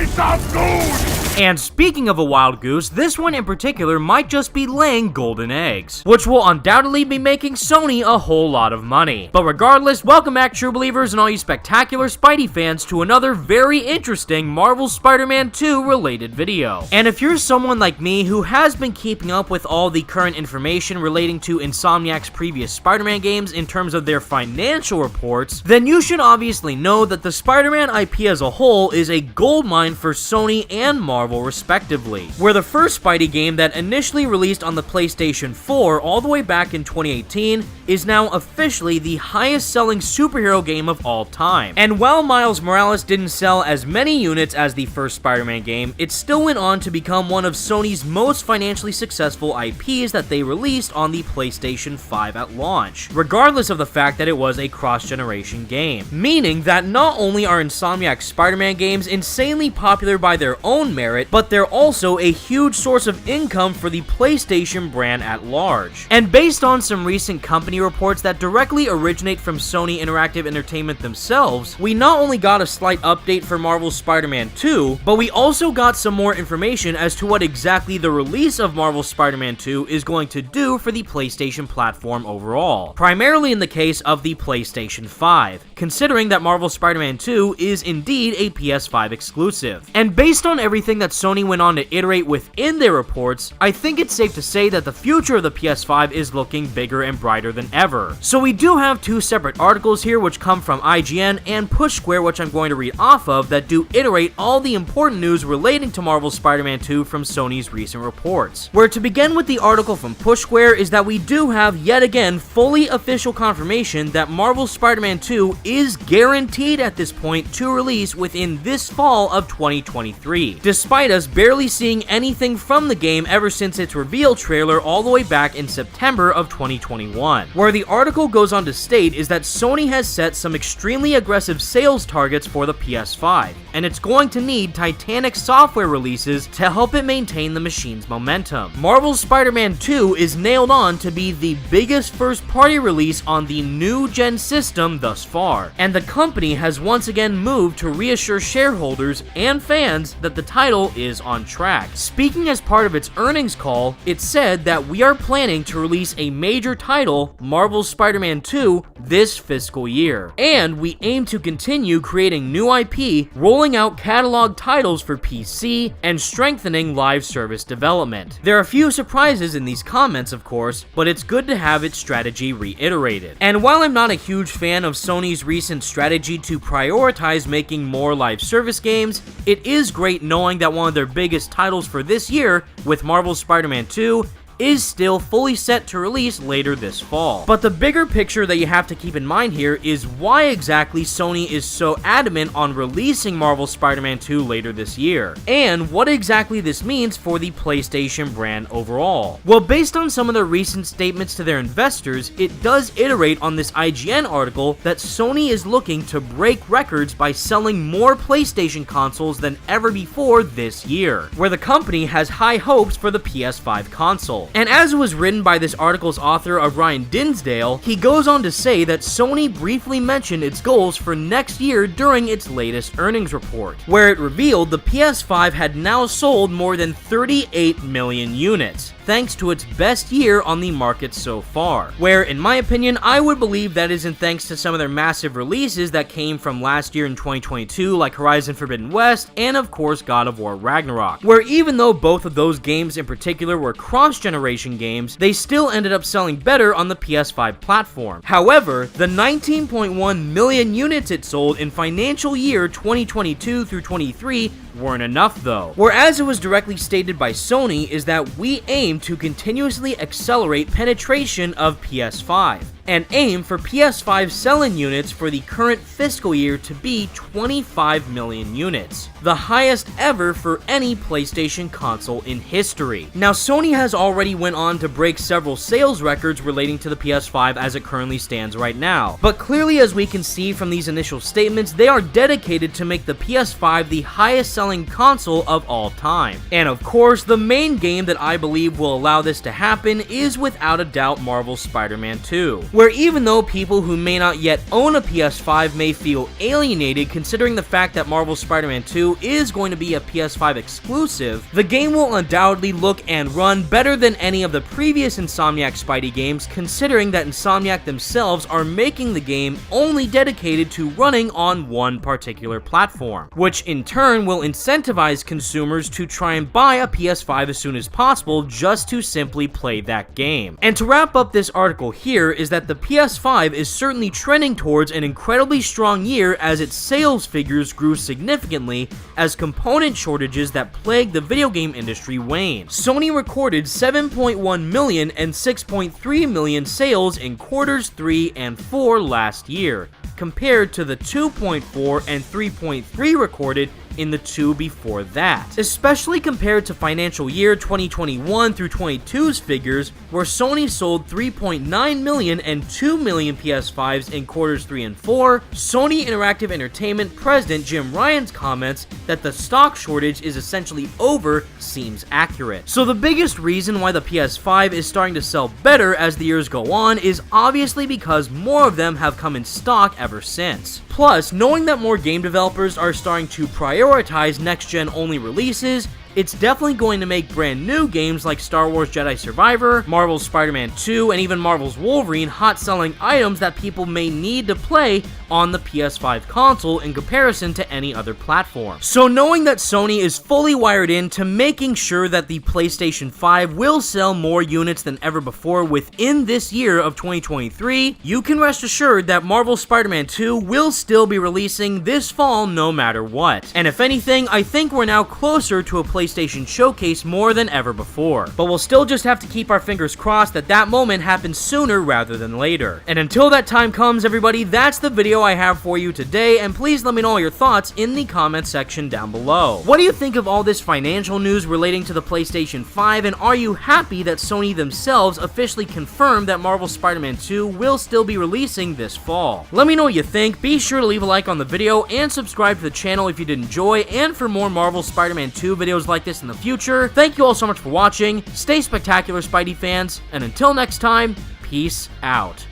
piece of goose! And speaking of a wild goose, this one in particular might just be laying golden eggs, which will undoubtedly be making Sony a whole lot of money. But regardless, welcome back, true believers and all you spectacular Spidey fans, to another very interesting Marvel Spider-Man 2 related video. And if you're someone like me who has been keeping up with all the current information relating to Insomniac's previous Spider-Man games in terms of their financial reports, then you should obviously know that the Spider-Man IP as a whole is a goldmine for Sony and Marvel respectively, where the first Spidey game that initially released on the PlayStation 4 all the way back in 2018 is now officially the highest selling superhero game of all time. And while Miles Morales didn't sell as many units as the first Spider-Man game, it still went on to become one of Sony's most financially successful IPs that they released on the PlayStation 5 at launch, regardless of the fact that it was a cross-generation game. Meaning that not only are Insomniac Spider-Man games insanely popular by their own merit, but they're also a huge source of income for the PlayStation brand at large. And based on some recent company reports that directly originate from Sony Interactive Entertainment themselves, we not only got a slight update for Marvel's Spider-Man 2, but we also got some more information as to what exactly the release of Marvel's Spider-Man 2 is going to do for the PlayStation platform overall, primarily in the case of the PlayStation 5, considering that Marvel's Spider-Man 2 is indeed a PS5 exclusive. And based on everything that Sony went on to iterate within their reports, I think it's safe to say that the future of the PS5 is looking bigger and brighter than ever. So we do have two separate articles here which come from IGN and Push Square, which I'm going to read off of, that do iterate all the important news relating to Marvel's Spider-Man 2 from Sony's recent reports. Where to begin with the article from Push Square is that we do have yet again fully official confirmation that Marvel's Spider-Man 2 is guaranteed at this point to release within this fall of 2023, despite us barely seeing anything from the game ever since its reveal trailer all the way back in September of 2021. Where the article goes on to state is that Sony has set some extremely aggressive sales targets for the PS5, and it's going to need titanic software releases to help it maintain the machine's momentum. Marvel's Spider-Man 2 is nailed on to be the biggest first-party release on the new gen system thus far, and the company has once again moved to reassure shareholders and fans that the title is on track. Speaking as part of its earnings call, it said that we are planning to release a major title, Marvel's Spider-Man 2, this fiscal year, and we aim to continue creating new IP, rolling out catalog titles for PC, and strengthening live service development. There are a few surprises in these comments, of course, but it's good to have its strategy reiterated. And while I'm not a huge fan of Sony's recent strategy to prioritize making more live service games, it is great knowing that one of their biggest titles for this year, with Marvel's Spider-Man 2, is still fully set to release later this fall. But the bigger picture that you have to keep in mind here is why exactly Sony is so adamant on releasing Marvel's Spider-Man 2 later this year, and what exactly this means for the PlayStation brand overall. Well, based on some of their recent statements to their investors, it does iterate on this IGN article that Sony is looking to break records by selling more PlayStation consoles than ever before this year, where the company has high hopes for the PS5 console. And as was written by this article's author of Ryan Dinsdale, he goes on to say that Sony briefly mentioned its goals for next year during its latest earnings report, where it revealed the PS5 had now sold more than 38 million units, thanks to its best year on the market so far, where in my opinion I would believe that isn't thanks to some of their massive releases that came from last year in 2022 like Horizon Forbidden West and of course God of War Ragnarok, where even though both of those games in particular were cross-generation games, they still ended up selling better on the PS5 platform. However, the 19.1 million units it sold in financial year 2022 through 23 weren't enough though, whereas it was directly stated by Sony is that we aim to continuously accelerate penetration of PS5 and aim for PS5 selling units for the current fiscal year to be 25 million units, the highest ever for any PlayStation console in history. Now, Sony has already went on to break several sales records relating to the PS5 as it currently stands right now, but clearly as we can see from these initial statements, they are dedicated to make the PS5 the highest selling console of all time. And of course, the main game that I believe will allow this to happen is without a doubt Marvel's Spider-Man 2, where even though people who may not yet own a PS5 may feel alienated considering the fact that Marvel's Spider-Man 2 is going to be a PS5 exclusive, the game will undoubtedly look and run better than any of the previous Insomniac Spidey games, considering that Insomniac themselves are making the game only dedicated to running on one particular platform, which in turn will incentivize consumers to try and buy a PS5 as soon as possible just to simply play that game. And to wrap up this article here is that the PS5 is certainly trending towards an incredibly strong year as its sales figures grew significantly as component shortages that plague the video game industry waned. Sony recorded 7.1 million and 6.3 million sales in quarters 3 and 4 last year, compared to the 2.4 and 3.3 recorded in the two before that, especially compared to financial year 2021 through 22's figures, where Sony sold 3.9 million and 2 million PS5s in quarters 3 and 4. Sony Interactive Entertainment President Jim Ryan's comments that the stock shortage is essentially over seems accurate. So the biggest reason why the PS5 is starting to sell better as the years go on is obviously because more of them have come in stock ever since. Plus, knowing that more game developers are starting to prioritize next-gen only releases, it's definitely going to make brand new games like Star Wars Jedi Survivor, Marvel's Spider-Man 2, and even Marvel's Wolverine hot-selling items that people may need to play on the PS5 console in comparison to any other platform. So knowing that Sony is fully wired in to making sure that the PlayStation 5 will sell more units than ever before within this year of 2023, you can rest assured that Marvel's Spider-Man 2 will still be releasing this fall no matter what. And if anything, I think we're now closer to a PlayStation showcase more than ever before. But we'll still just have to keep our fingers crossed that that moment happens sooner rather than later. And until that time comes, everybody, that's the video I have for you today, and please let me know all your thoughts in the comment section down below. What do you think of all this financial news relating to the PlayStation 5, and are you happy that Sony themselves officially confirmed that Marvel's Spider-Man 2 will still be releasing this fall? Let me know what you think. Be sure to leave a like on the video and subscribe to the channel if you did enjoy, and for more Marvel Spider-Man 2 videos like this in the future. Thank you all so much for watching. Stay spectacular, Spidey fans, and until next time, peace out.